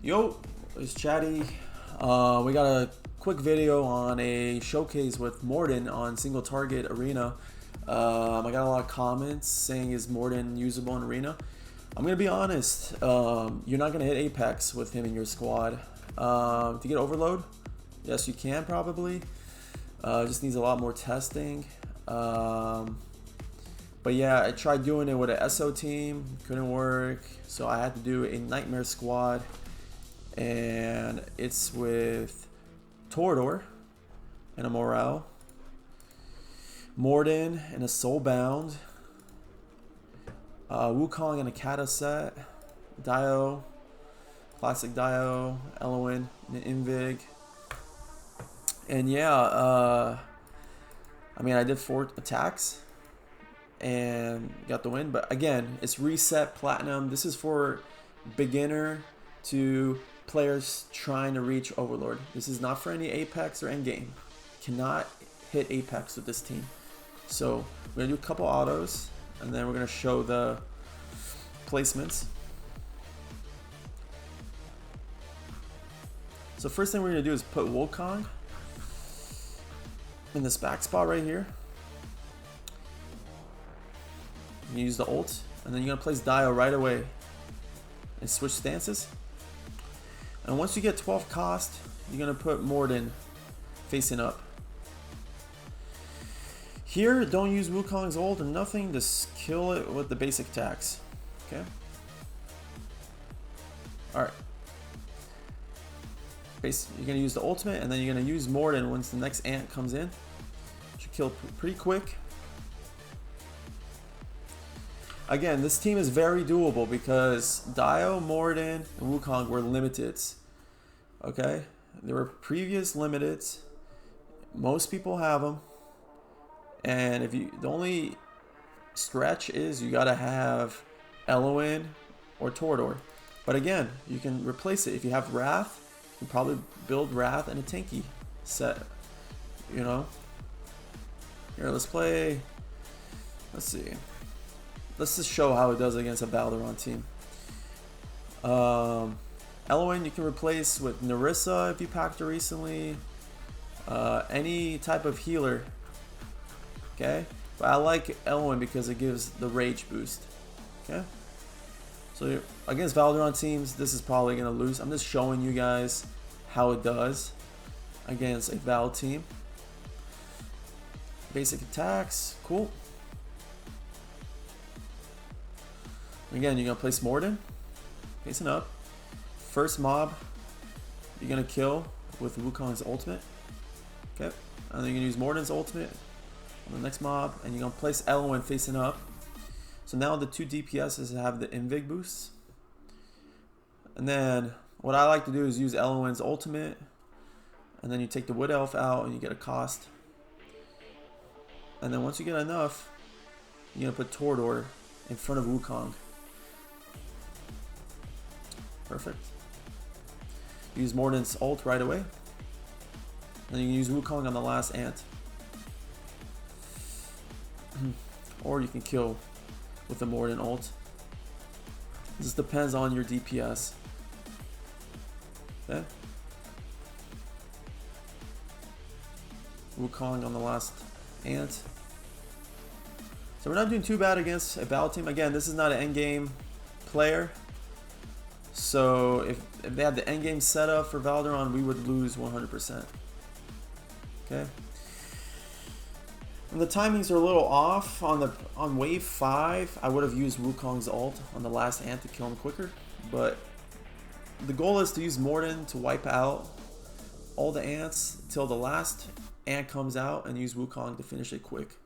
Yo, it's Chatty. We got a quick video on a showcase with Mortyn on single target arena. I got a lot of comments saying is Mortyn usable in arena. I'm gonna be honest. You're not gonna hit Apex with him in your squad. To get Overload, yes, you can probably. Just needs a lot more testing. But yeah, I tried doing it with an SO team, couldn't work, so I had to do a Nightmare squad, and it's with Torador and a Morale, Moriden and a Soulbound, Wukong and a Kata set, Dio, classic Dio, Elowen, and an Invig, and yeah, I mean I did 4 attacks and got the win, but again, it's reset platinum. This is for beginner to players trying to reach Overlord. This is not for any Apex or endgame. Cannot hit Apex with this team. So we're gonna do a couple autos and then we're gonna show the placements. So first thing we're gonna do is put Wukong in this back spot right here. You use the ult, and then you're gonna place Dio right away and switch stances. And once you get 12 cost, you're gonna put Mortyn facing up. Here, don't use Wukong's ult or nothing, just kill it with the basic attacks. Okay? Alright. You're gonna use the ultimate, and then you're gonna use Mortyn once the next ant comes in. Should kill pretty quick. Again, this team is very doable because Dio, Mortyn, and Wukong were limiteds. Okay? There were previous limiteds. Most people have them. And if you, the only stretch is you gotta have Elowen or Torador. But again, you can replace it. If you have Wrath, you can probably build Wrath and a tanky set. You know? Here, let's play. Let's see. Let's just show how it does against a Valdderron team. Elowen you can replace with Narissa if you packed her recently. Any type of healer. Okay? But I like Elowen because it gives the rage boost. Okay? So against Valdderron teams, this is probably going to lose. I'm just showing you guys how it does against a Val team. Basic attacks. Cool. Again, you're going to place Mortyn, facing up. First mob, you're going to kill with Wukong's ultimate. Okay, and then you're going to use Mortyn's ultimate on the next mob, and you're going to place Elowen facing up. So now the 2 DPSs have the Invig boosts. And then what I like to do is use Elowen's ultimate, and then you take the Wood Elf out and you get a cost. And then once you get enough, you're going to put Torador in front of Wukong. Perfect. Use Mortyn's ult right away. And you can use Wukong on the last ant. Or you can kill with the Mortyn ult. This depends on your DPS. Okay. Wukong on the last ant. So we're not doing too bad against a battle team. Again, this is not an endgame player. So if they had the endgame setup for Valdderron, we would lose 100%. Okay. And the timings are a little off on wave 5. I would have used Wukong's ult on the last ant to kill him quicker, but the goal is to use Mortyn to wipe out all the ants till the last ant comes out, and use Wukong to finish it quick.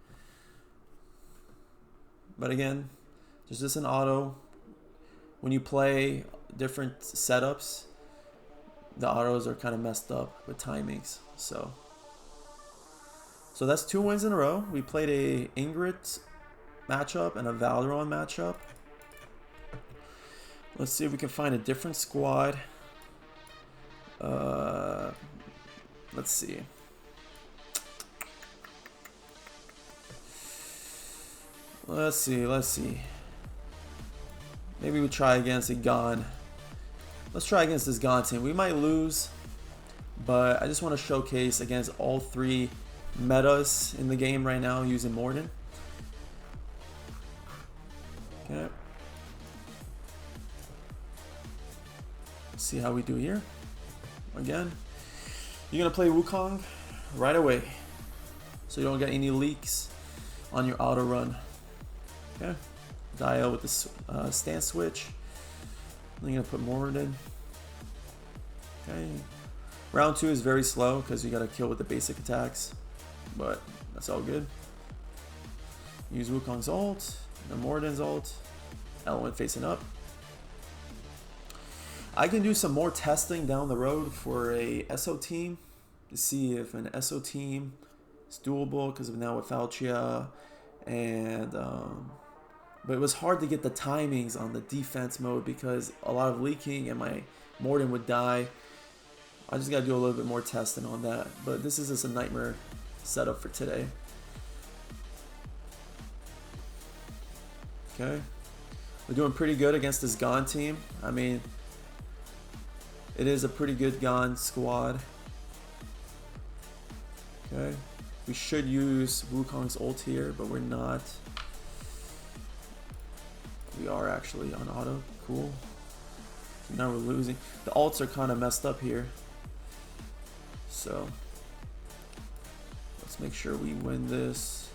But again, there's just an auto. When you play different setups, the autos are kind of messed up with timings. So that's 2 wins in a row. We played a Ingrid matchup and a Valdderron matchup. Let's see if we can find a different squad. Let's see. Let's see. Maybe we try against a Gon. let's try against this God team. We might lose, but I just want to showcase against all three metas in the game right now using Mortyn. Okay. Let's see how we do here. Again, you're going to play Wukong right away, so you don't get any leaks on your auto run. Okay. Dial with the stance switch. Then you're going to put Moriden. Okay. Round 2 is very slow because you got to kill with the basic attacks, but that's all good. Use Wukong's ult, the Morden's ult, element facing up. I can do some more testing down the road for a SO team to see if an SO team is doable, because now with Falchia and but it was hard to get the timings on the defense mode because a lot of leaking and my Mortyn would die. I just gotta do a little bit more testing on that, but this is just a nightmare setup for today. Okay, we're doing pretty good against this Gon team. I mean, it is a pretty good Gon squad. Okay, we should use Wukong's ult here, but we're not. We are actually on auto. Cool. Now we're losing. The ults are kind of messed up here. So let's make sure we win this.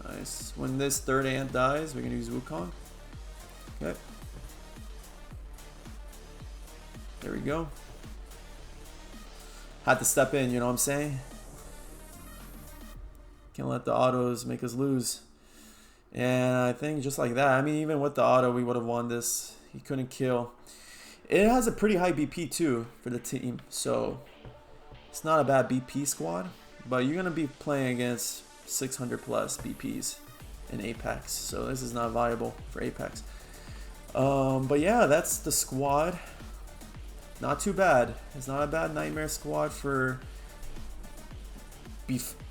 Nice. When this third ant dies, we're going to use Wukong. Okay. There we go. Had to step in, you know what I'm saying? Can't let the autos make us lose. And I think just like that, I mean, even with the auto, we would have won this. He couldn't kill. It has a pretty high BP too for the team, so it's not a bad BP squad. But you're going to be playing against 600 plus BPs in Apex, so this is not viable for Apex. But yeah, that's the squad. Not too bad. It's not a bad nightmare squad for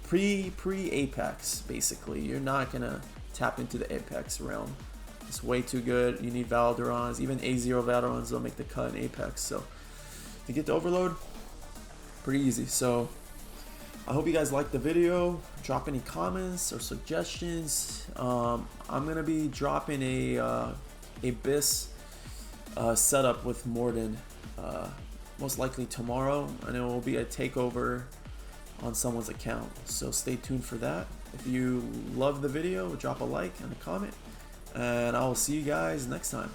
pre-Apex, basically. You're not going to tap into the Apex realm. It's way too good. You need Valdderrons. Even A0 Valdderrons don't make the cut in Apex. So to get to Overlord, pretty easy. So I hope you guys liked the video. Drop any comments or suggestions. I'm going to be dropping a BIS setup with Mortyn most likely tomorrow, and it will be a takeover on someone's account, so stay tuned for that. If you love the video, drop a like and a comment, and I will see you guys next time.